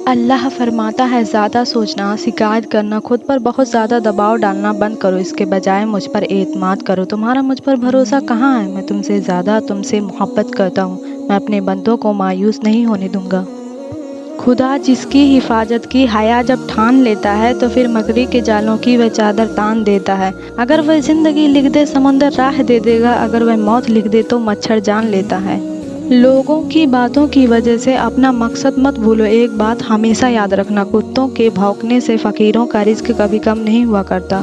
اللہ فرماتا ہے زیادہ سوچنا، شکایت کرنا، خود پر بہت زیادہ دباؤ ڈالنا بند کرو، اس کے بجائے مجھ پر اعتماد کرو۔ تمہارا مجھ پر بھروسہ کہاں ہے؟ میں تم سے زیادہ تم سے محبت کرتا ہوں، میں اپنے بندوں کو مایوس نہیں ہونے دوں گا۔ خدا جس کی حفاظت کی حیا جب ٹھان لیتا ہے تو پھر مکڑی کے جالوں کی وہ چادر تان دیتا ہے۔ اگر وہ زندگی لکھ دے سمندر راہ دے دے گا، اگر وہ موت لکھ دے تو مچھر جان لیتا ہے۔ لوگوں کی باتوں کی وجہ سے اپنا مقصد مت بھولو، ایک بات ہمیشہ یاد رکھنا، کتوں کے بھونکنے سے فقیروں کا رزق کبھی کم نہیں ہوا کرتا۔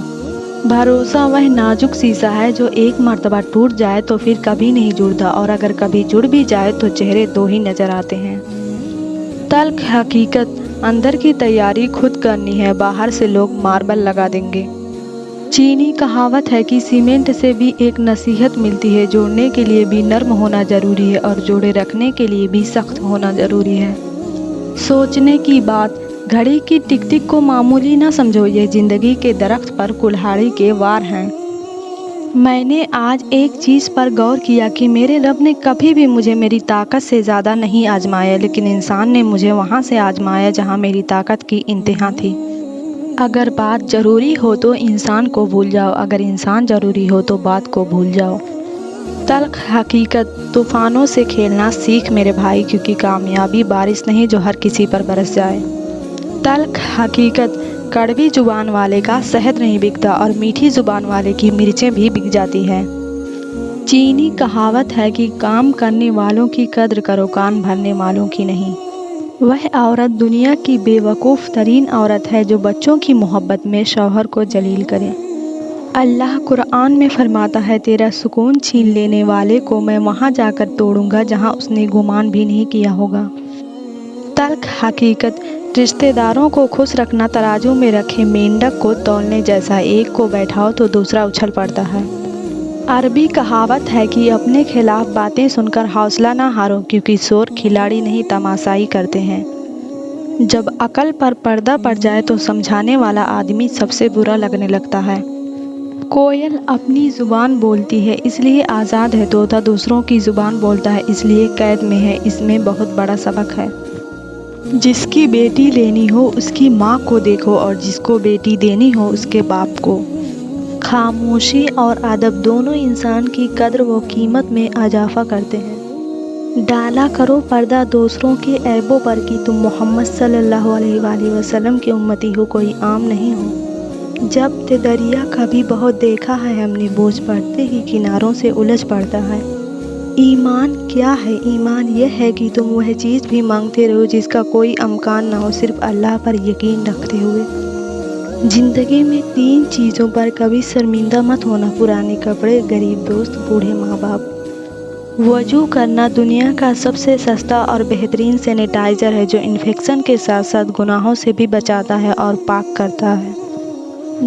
بھروسہ وہ نازک شیشہ ہے جو ایک مرتبہ ٹوٹ جائے تو پھر کبھی نہیں جڑتا، اور اگر کبھی جڑ بھی جائے تو چہرے دو ہی نظر آتے ہیں۔ تلخ حقیقت، اندر کی تیاری خود کرنی ہے، باہر سے لوگ ماربل لگا دیں گے۔ چینی کہاوت ہے کہ سیمنٹ سے بھی ایک نصیحت ملتی ہے، جوڑنے کے لیے بھی نرم ہونا ضروری ہے اور جوڑے رکھنے کے لیے بھی سخت ہونا ضروری ہے۔ سوچنے کی بات، گھڑی کی ٹک ٹک کو معمولی نہ سمجھو، یہ زندگی کے درخت پر کلہاڑی کے وار ہیں۔ میں نے آج ایک چیز پر غور کیا کہ میرے رب نے کبھی بھی مجھے میری طاقت سے زیادہ نہیں آزمایا، لیکن انسان نے مجھے وہاں سے آزمایا جہاں میری طاقت کی انتہا تھی۔ اگر بات ضروری ہو تو انسان کو بھول جاؤ، اگر انسان ضروری ہو تو بات کو بھول جاؤ۔ تلخ حقیقت، طوفانوں سے کھیلنا سیکھ میرے بھائی، کیونکہ کامیابی بارش نہیں جو ہر کسی پر برس جائے۔ تلخ حقیقت، کڑوی زبان والے کا شہد نہیں بکتا اور میٹھی زبان والے کی مرچیں بھی بک جاتی ہیں۔ چینی کہاوت ہے کہ کام کرنے والوں کی قدر کرو، کان بھرنے والوں کی نہیں۔ وہ عورت دنیا کی بے وقوف ترین عورت ہے جو بچوں کی محبت میں شوہر کو ذلیل کرے۔ اللہ قرآن میں فرماتا ہے، تیرا سکون چھین لینے والے کو میں وہاں جا کر توڑوں گا جہاں اس نے گمان بھی نہیں کیا ہوگا۔ تلخ حقیقت، رشتہ داروں کو خوش رکھنا ترازو میں رکھے مینڈک کو تولنے جیسا، ایک کو بیٹھاؤ تو دوسرا اچھل پڑتا ہے۔ عربی کہاوت ہے کہ اپنے خلاف باتیں سن کر حوصلہ نہ ہارو، کیونکہ شور کھلاڑی نہیں تماشائی کرتے ہیں۔ جب عقل پر پردہ پڑ جائے تو سمجھانے والا آدمی سب سے برا لگنے لگتا ہے۔ کوئل اپنی زبان بولتی ہے اس لیے آزاد ہے، طوطا دوسروں کی زبان بولتا ہے اس لیے قید میں ہے۔ اس میں بہت بڑا سبق ہے۔ جس کی بیٹی لینی ہو اس کی ماں کو دیکھو، اور جس کو بیٹی دینی ہو اس کے باپ کو۔ خاموشی اور ادب دونوں انسان کی قدر و قیمت میں اضافہ کرتے ہیں۔ ڈالا کرو پردہ دوسروں کے عیبوں پر کہ تم محمد صلی اللہ علیہ وآلہ وسلم کی امتی ہو، کوئی عام نہیں ہو۔ جب تے دریا کبھی بہت دیکھا ہے ہم نے، بوجھ پڑتے ہی کناروں سے الجھ پڑتا ہے۔ ایمان کیا ہے؟ ایمان یہ ہے کہ تم وہ چیز بھی مانگتے رہو جس کا کوئی امکان نہ ہو، صرف اللہ پر یقین رکھتے ہوئے۔ زندگی میں 3 چیزوں پر کبھی شرمندہ مت ہونا، پرانے کپڑے، غریب دوست، بوڑھے ماں باپ۔ وضو کرنا دنیا کا سب سے سستا اور بہترین سینیٹائزر ہے جو انفیکشن کے ساتھ ساتھ گناہوں سے بھی بچاتا ہے اور پاک کرتا ہے۔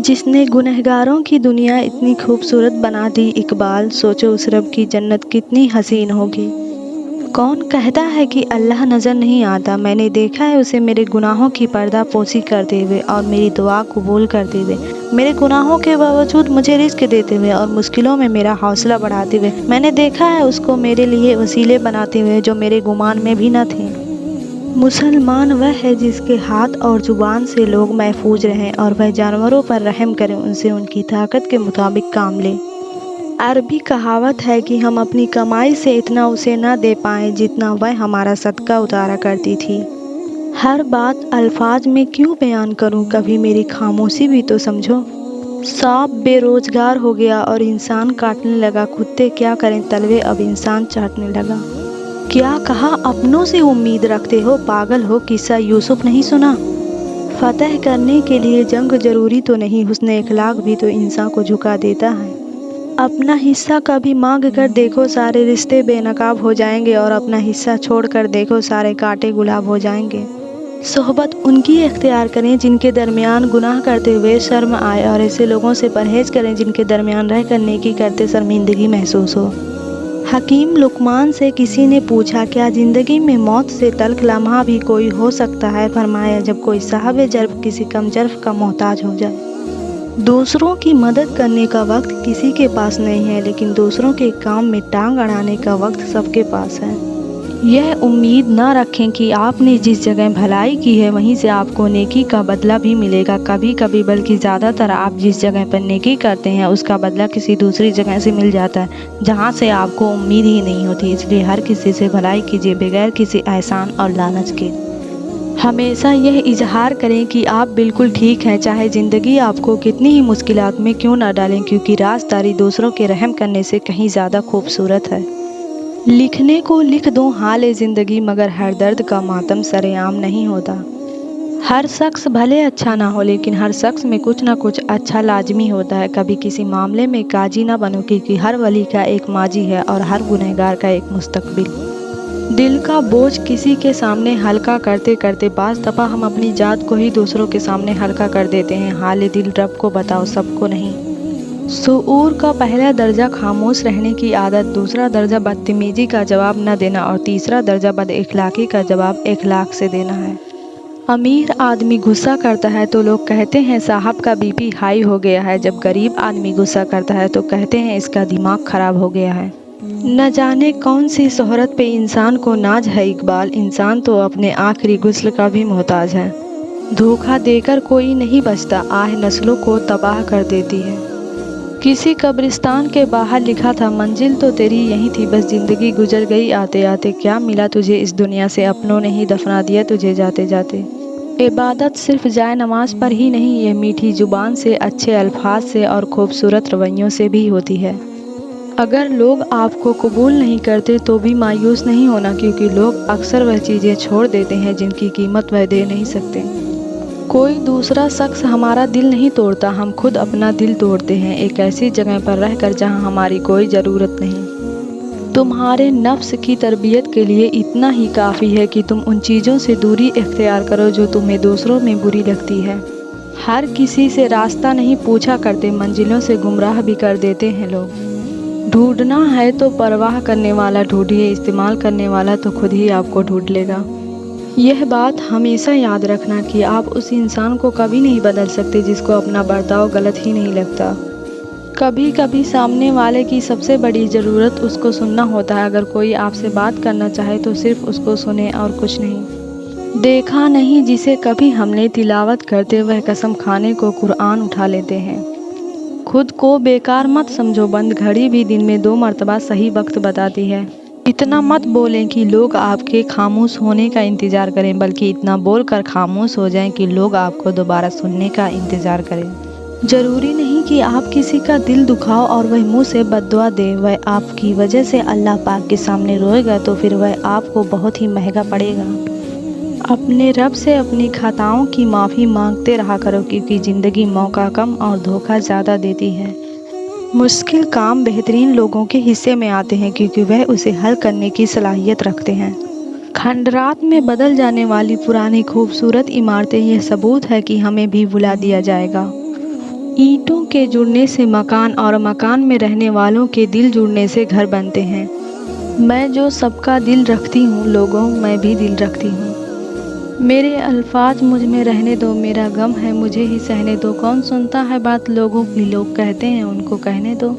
جس نے گنہگاروں کی دنیا اتنی خوبصورت بنا دی، اقبال، سوچو اس رب کی جنت کتنی حسین ہوگی۔ کون کہتا ہے کہ اللہ نظر نہیں آتا؟ میں نے دیکھا ہے اسے میرے گناہوں کی پردہ پوشی کرتے ہوئے اور میری دعا قبول کرتے ہوئے، میرے گناہوں کے باوجود مجھے رزق دیتے ہوئے اور مشکلوں میں میرا حوصلہ بڑھاتے ہوئے۔ میں نے دیکھا ہے اس کو میرے لیے وسیلے بناتے ہوئے جو میرے گمان میں بھی نہ تھے۔ مسلمان وہ ہے جس کے ہاتھ اور زبان سے لوگ محفوظ رہیں، اور وہ جانوروں پر رحم کرے، ان سے ان کی طاقت کے مطابق کام لے۔ عربی کہاوت ہے کہ ہم اپنی کمائی سے اتنا اسے نہ دے پائیں جتنا وہ ہمارا صدقہ اتارا کرتی تھی۔ ہر بات الفاظ میں کیوں بیان کروں، کبھی میری خاموشی بھی تو سمجھو۔ سانپ بے روزگار ہو گیا اور انسان کاٹنے لگا، کتے کیا کریں تلوے اب انسان چاٹنے لگا۔ کیا کہا اپنوں سے امید رکھتے ہو، پاگل ہو، قصہ یوسف نہیں سنا؟ فتح کرنے کے لیے جنگ ضروری تو نہیں، حسن اخلاق بھی تو انسان کو جھکا دیتا ہے۔ اپنا حصہ کبھی مانگ کر دیکھو، سارے رشتے بے نقاب ہو جائیں گے، اور اپنا حصہ چھوڑ کر دیکھو، سارے کانٹے گلاب ہو جائیں گے۔ صحبت ان کی اختیار کریں جن کے درمیان گناہ کرتے ہوئے شرم آئے، اور ایسے لوگوں سے پرہیز کریں جن کے درمیان رہ کر نیکی کرتے شرمندگی محسوس ہو۔ حکیم لقمان سے کسی نے پوچھا، کیا زندگی میں موت سے تلخ لمحہ بھی کوئی ہو سکتا ہے؟ فرمایا، جب کوئی صاحب جرف کسی کم جرف کا محتاج ہو جائے۔ دوسروں کی مدد کرنے کا وقت کسی کے پاس نہیں ہے، لیکن دوسروں کے کام میں ٹانگ اڑانے کا وقت سب کے پاس ہے۔ یہ امید نہ رکھیں کہ آپ نے جس جگہ بھلائی کی ہے وہیں سے آپ کو نیکی کا بدلہ بھی ملے گا۔ کبھی کبھی بلکہ زیادہ تر آپ جس جگہ پر نیکی کرتے ہیں اس کا بدلہ کسی دوسری جگہ سے مل جاتا ہے جہاں سے آپ کو امید ہی نہیں ہوتی۔ اس لیے ہر کسی سے بھلائی کیجیے بغیر کسی احسان اور لالچ کے۔ ہمیشہ یہ اظہار کریں کہ آپ بالکل ٹھیک ہیں، چاہے زندگی آپ کو کتنی ہی مشکلات میں کیوں نہ ڈالیں، کیونکہ رازداری دوسروں کے رحم کرنے سے کہیں زیادہ خوبصورت ہے۔ لکھنے کو لکھ دو حال زندگی، مگر ہر درد کا ماتم سرعام نہیں ہوتا۔ ہر شخص بھلے اچھا نہ ہو لیکن ہر شخص میں کچھ نہ کچھ اچھا لازمی ہوتا ہے۔ کبھی کسی معاملے میں قاضی نہ بنو، کیونکہ ہر ولی کا ایک ماضی ہے اور ہر گنہگار کا ایک مستقبل۔ دل کا بوجھ کسی کے سامنے ہلکا کرتے کرتے بعض دفعہ ہم اپنی ذات کو ہی دوسروں کے سامنے ہلکا کر دیتے ہیں۔ حال دل رب کو بتاؤ، سب کو نہیں۔ شعور کا پہلا درجہ خاموش رہنے کی عادت، دوسرا درجہ بدتمیزی کا جواب نہ دینا اور تیسرا درجہ بد اخلاقی کا جواب اخلاق سے دینا ہے۔ امیر آدمی غصہ کرتا ہے تو لوگ کہتے ہیں صاحب کا بی پی ہائی ہو گیا ہے، جب غریب آدمی غصہ کرتا ہے تو کہتے ہیں اس کا دماغ خراب ہو گیا ہے۔ نہ جانے کون سی شہرت پہ انسان کو ناز ہے اقبال، انسان تو اپنے آخری غسل کا بھی محتاج ہے۔ دھوکہ دے کر کوئی نہیں بچتا، آہ نسلوں کو تباہ کر دیتی ہے۔ کسی قبرستان کے باہر لکھا تھا منزل تو تیری یہی تھی، بس زندگی گزر گئی آتے آتے، کیا ملا تجھے اس دنیا سے، اپنوں نے ہی دفنا دیا تجھے جاتے جاتے۔ عبادت صرف جائے نماز پر ہی نہیں، یہ میٹھی زبان سے، اچھے الفاظ سے اور خوبصورت رویوں سے بھی ہوتی ہے۔ اگر لوگ آپ کو قبول نہیں کرتے تو بھی مایوس نہیں ہونا، کیونکہ لوگ اکثر وہ چیزیں چھوڑ دیتے ہیں جن کی قیمت وہ دے نہیں سکتے۔ کوئی دوسرا شخص ہمارا دل نہیں توڑتا، ہم خود اپنا دل توڑتے ہیں، ایک ایسی جگہ پر رہ کر جہاں ہماری کوئی ضرورت نہیں۔ تمہارے نفس کی تربیت کے لیے اتنا ہی کافی ہے کہ تم ان چیزوں سے دوری اختیار کرو جو تمہیں دوسروں میں بری لگتی ہے۔ ہر کسی سے راستہ نہیں پوچھا کرتے، منزلوں سے گمراہ بھی کر دیتے ہیں لوگ۔ ڈھونڈنا ہے تو پرواہ کرنے والا ڈھونڈیے، استعمال کرنے والا تو خود ہی آپ کو ڈھونڈ لے گا۔ یہ بات ہمیشہ یاد رکھنا کہ آپ اس انسان کو کبھی نہیں بدل سکتے جس کو اپنا برتاؤ غلط ہی نہیں لگتا۔ کبھی کبھی سامنے والے کی سب سے بڑی ضرورت اس کو سننا ہوتا ہے۔ اگر کوئی آپ سے بات کرنا چاہے تو صرف اس کو سنیں اور کچھ نہیں۔ دیکھا نہیں جسے کبھی ہم نے تلاوت کرتے ہوئے قسم کھانے کو قرآن اٹھا لیتے ہیں۔ خود کو بیکار مت سمجھو، بند گھڑی بھی دن میں 2 مرتبہ صحیح وقت بتاتی ہے۔ اتنا مت بولیں کہ لوگ آپ کے خاموش ہونے کا انتظار کریں، بلکہ اتنا بول کر خاموش ہو جائیں کہ لوگ آپ کو دوبارہ سننے کا انتظار کریں۔ ضروری نہیں کہ آپ کسی کا دل دکھاؤ اور وہ منہ سے بد دعا دے، وہ آپ کی وجہ سے اللہ پاک کے سامنے روئے گا تو پھر وہ آپ کو بہت ہی مہنگا پڑے گا۔ اپنے رب سے اپنی خطاؤں کی معافی مانگتے رہا کرو، کیونکہ زندگی موقع کم اور دھوکہ زیادہ دیتی ہے۔ مشکل کام بہترین لوگوں کے حصے میں آتے ہیں کیونکہ وہ اسے حل کرنے کی صلاحیت رکھتے ہیں۔ کھنڈرات میں بدل جانے والی پرانی خوبصورت عمارتیں یہ ثبوت ہے کہ ہمیں بھی بلا دیا جائے گا۔ اینٹوں کے جڑنے سے مکان اور مکان میں رہنے والوں کے دل جڑنے سے گھر بنتے ہیں۔ میں جو سب کا دل رکھتی ہوں لوگوں، میں بھی دل رکھتی ہوں۔ میرے الفاظ مجھ میں رہنے دو، میرا غم ہے مجھے ہی سہنے دو، کون سنتا ہے بات لوگوں کی، لوگ کہتے ہیں ان کو کہنے دو۔